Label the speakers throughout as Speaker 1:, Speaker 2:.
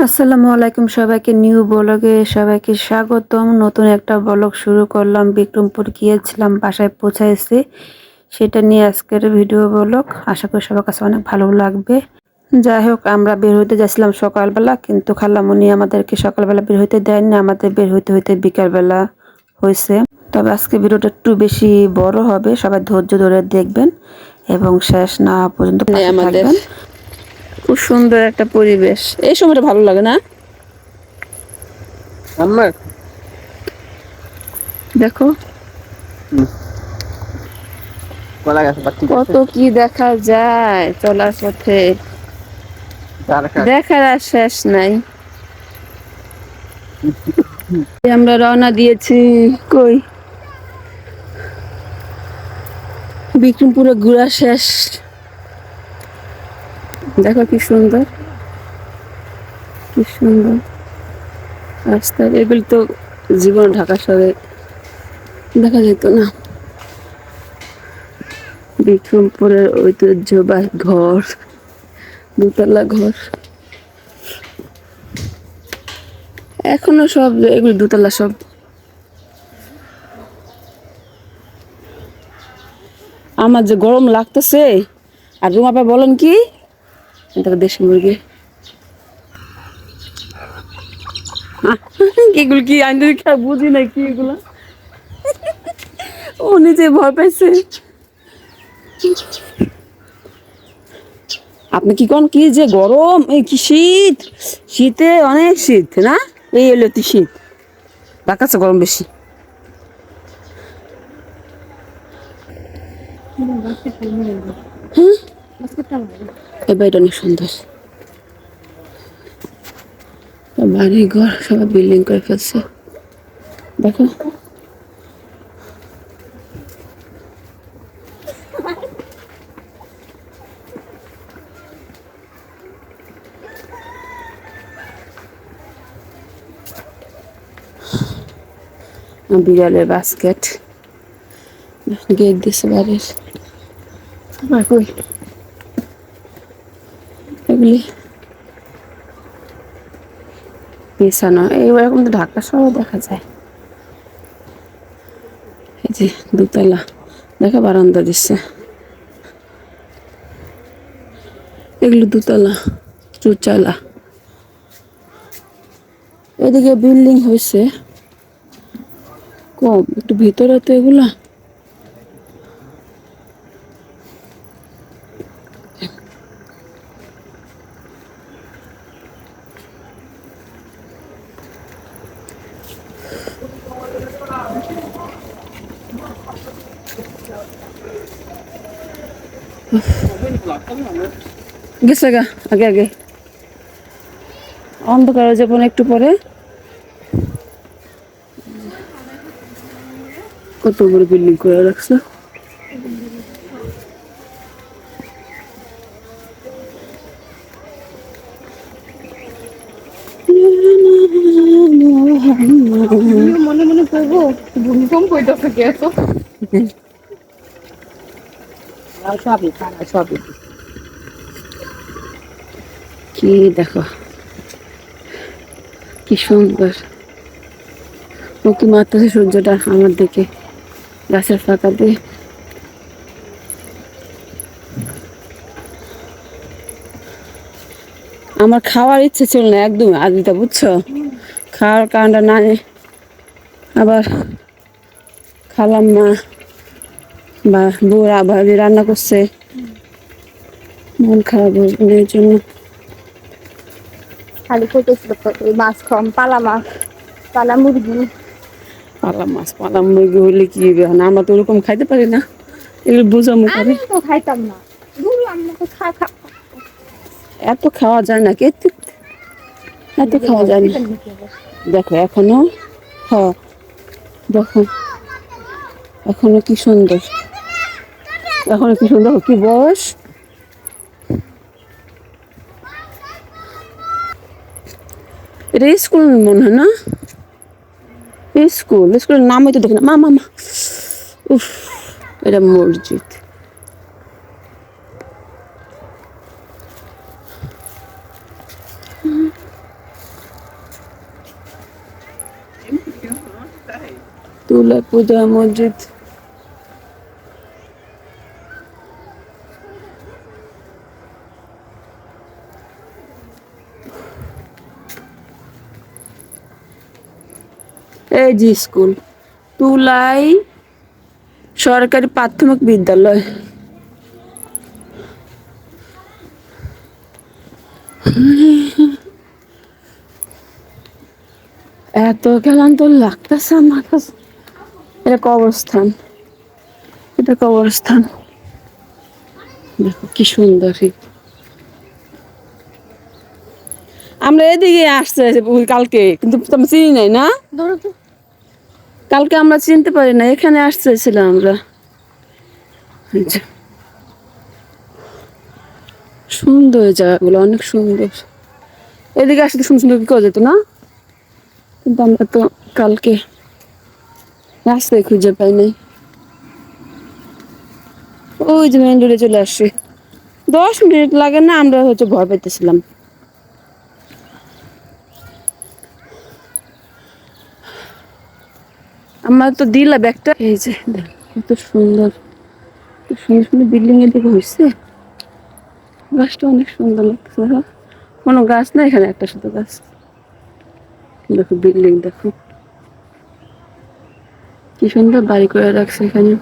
Speaker 1: আসসালামু আলাইকুম সবাইকে নিউ ব্লগে সবাইকে স্বাগতম। নতুন একটা ব্লগ শুরু করলাম। বিক্রমপুর গিয়েছিলাম, বাসায় পৌঁছাইছি, সেটা নিয়ে আজকের ভিডিও ব্লগ। আশা করি সবার কাছে অনেক ভালো লাগবে। যাই হোক, আমরা বের হইতে যাচ্ছিলাম সকালবেলা, কিন্তু খালামণি আমাদেরকে সকালবেলা বের হইতে দেয়নি। আমাদের বের হইতে হইতে বিকালবেলা হয়েছে। তবে আজকে ভিডিওটা একটু বেশি বড় হবে, সবাই ধৈর্য ধরে দেখবেন এবং শেষ না হওয়া পর্যন্ত পাশে থাকবেন। খুব সুন্দর একটা পরিবেশ, এই সময়টা ভালো লাগে না?
Speaker 2: আমার
Speaker 1: দেখো
Speaker 2: কলা গাছ
Speaker 1: কত কি দেখা যায় চলার পথে, দেখার আর শেষ নাই। আমরা রওনা দিয়েছি। কই বিক্রমপুরে ঘোরা শেষ। দেখো কি সুন্দর, কি সুন্দর রাস্তা। এগুলি তো জীবন ঢাকা শহরে দেখা যেত না। বিক্রমপুরের ঐতিহ্যবাহী ঘর, দোতলা ঘর, এখনো সব এগুলি দোতলা সব। আমার যে গরম লাগতেছে, আর রুমাপা বলেন কি দেশি মুরগি এগুলো কি আইনের বুঝি না কি এগুলো। ও নিজে ভয় পাইছে। আপনি কি কোন কি যে গরম, এই কি শীত, শীতে অনেক শীত না, এই এলো তুই শীত, ঢাকাছে গরম বেশি। এই বাড়িটা অনেক সুন্দর, বাড়ি ঘর সবাই বিল্ডিং করে ফেলছে। দেখো বিড়ালের বাস্কেট, গেট দিছে বাড়ির। এগুলি বিছানো, এইরকম তো ঢাকা শহরে দেখা যায়। এই যে দোতলা, দেখো বারান্দা দিচ্ছে, এগুলো দোতলা চুচালা। এদিকে বিল্ডিং হয়েছে কম, একটু ভিতরে তো এগুলা। গেছে গা আগে আগে, অন্ধকার যাবো একটু পরে। কত বড় বিল্ডিং করে রাখছে।
Speaker 3: মনে মনে করবো ভূমিকম্প হইতেছে কি এত।
Speaker 1: সবই সবই কি দেখো কি সুন্দর, উঁকি মারতেছে সূর্যটা আমার দিকে গাছের ফাঁকা দিয়ে। আমার খাওয়ার ইচ্ছে ছিল না একদম আদিতা, বুঝছো, খাওয়ার কারণটা না, আবার খালাম মা বা বউরা ভাবি রান্না করছে, মন খারাপ হয়ে এই জন্য।
Speaker 3: খালি করতেছিল মাছ কম, পালা মাছ, পালা মুরগি।
Speaker 1: পালা মুরগি হইলে কি হবে, আমরা তো ওরকম খাইতে পারি না, এগুলো বোঝামো করে।
Speaker 3: আমি তো খাইতাম না, গুরু আমি তো খা
Speaker 1: এত খাওয়া যায় না, কে এত খাওয়া যায় না। দেখো এখনো, হ্যাঁ দেখো এখনো কি সুন্দর, এখনো কি সুন্দর, কি বয়স। এটা স্কুল মনে হয় না, স্কুলের নাম হয়তো দেখি না। মা মা মা, উফ, এটা মসজিদ। তুলা পূজা মসজিদ। এই যে স্কুল তুলাই সরকারি প্রাথমিক বিদ্যালয়। এত ক্লান্ত লাগতেছে আমার কাছে। এটা কবরস্থান, এটা কবরস্থান। দেখো কি সুন্দর। আমরা এদিকে আসতে কালকে, কিন্তু আমি চিনি নাই না, কালকে আমরা চিনতে পারি না, এখানে আসতেছিলাম আমরা। সুন্দর জায়গাগুলো, অনেক সুন্দর। এদিকে আসতে সুন্দর সুন্দর কি করা যেত না, কিন্তু আমরা তো কালকে রাস্তায় খুঁজে পাই নাই। ওই যে মেন রোডে চলে আসছি, 10 মিনিট লাগে না, আমরা হচ্ছে ভয় পাইতেছিলাম। আমার তো দিলা ব্যাগটা। এই যে কত সুন্দর, সুন্দর সুন্দর বিল্ডিং এর দিকে হয়েছে। গাছটা অনেক সুন্দর লাগছে। কোনো গাছ না, এখানে একটা শুধু গাছ। দেখো বিল্ডিং, দেখো কি সুন্দর বাড়ি করে রাখছে এখানে।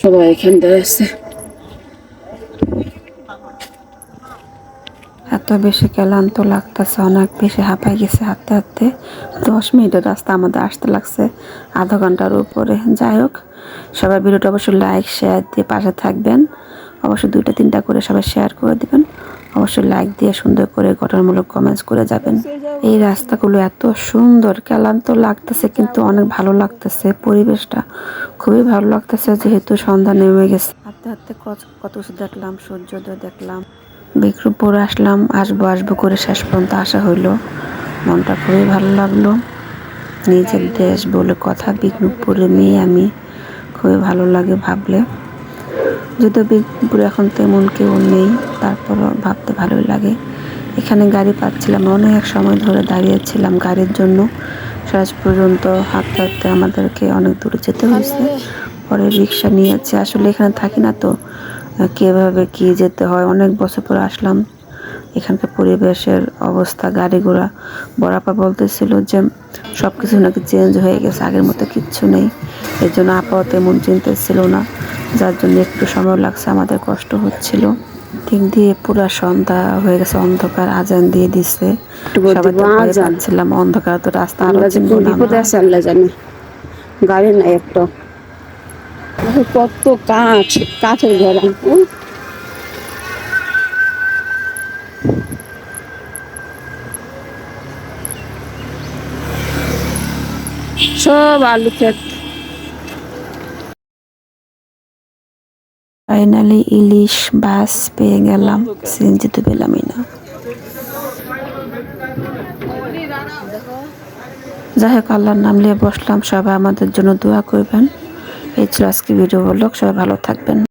Speaker 1: সবাই এখানে দাঁড়াচ্ছে। এত বেশি ক্লান্ত লাগতেছে, অনেক বেশি হাঁপাই গেছে হাঁটতে হাঁটতে। 10 মিনিটের রাস্তা আমাদের আসতে লাগছে আধা ঘন্টার উপরে। যাই হোক, সবাই ভিডিওটা অবশ্যই লাইক শেয়ার দিয়ে পাশে থাকবেন। অবশ্যই 2-3টা করে সবাই শেয়ার করে দিবেন। অবশ্যই লাইক দিয়ে সুন্দর করে গঠনমূলক কমেন্টস করে যাবেন। এই রাস্তাগুলো এত সুন্দর, ক্লান্ত লাগতেছে কিন্তু অনেক ভালো লাগতেছে। পরিবেশটা খুবই ভালো লাগতেছে, যেহেতু সন্ধ্যা নেমে গেছে। হাঁটতে হাঁটতে কত কিছু দেখলাম, সূর্যোদয় দেখলাম, বিক্রমপুর আসলাম, আসবো করে শেষ পর্যন্ত আসা হইলো। মনটা খুবই ভালো লাগলো। নিজের দেশ বলে কথা, বিক্রমপুরের মেয়ে আমি, খুবই ভালো লাগে ভাবলে। যদিও বিক্রমপুরে এখন তেমন কেউ নেই, তারপরও ভাবতে ভালোই লাগে। এখানে গাড়ি পাচ্ছিলাম, অনেক সময় ধরে দাঁড়িয়েছিলাম গাড়ির জন্য। শেষ পর্যন্ত হাঁটতে হাঁটতে আমাদেরকে অনেক দূরে যেতে হয়েছে। পরে রিক্সা নিয়েছে। আসলে এখানে থাকি না তো কিভাবে কি যেতে হয়, অনেক বছর পর আসলাম। এখানকার পরিবেশের অবস্থা, গাড়ি ঘোড়া, বড়াপা বলতেছিল যে সব কিছু নাকি চেঞ্জ হয়ে গেছে, আগের মতো কিচ্ছু নেই। এর জন্য আপাও তেমন চিন্তা ছিল না, যার জন্য একটু সময় লাগছে, আমাদের কষ্ট হচ্ছিল। দিক দিয়ে পুরা সন্ধ্যা হয়ে গেছে, অন্ধকার, আজান দিয়ে দিছে। সবাই তো ভয় পাচ্ছিলাম, অন্ধকার তো রাস্তা আরো চিনবো না আমরা। জানি গাড়ি নাই একটা, কত কাঠের ঘেরা। সব আলু ক্ষেত। ফাইনালি ইলিশ বাস পেয়ে গেলাম, সিএনজি তো পেলামই না। যাই হোক, আল্লাহর নাম নিয়ে বসলাম। সবাই আমাদের জন্য দোয়া করবেন। এই ছিল আজকে ভিডিও ব্লগ। সবাই ভালো থাকবেন।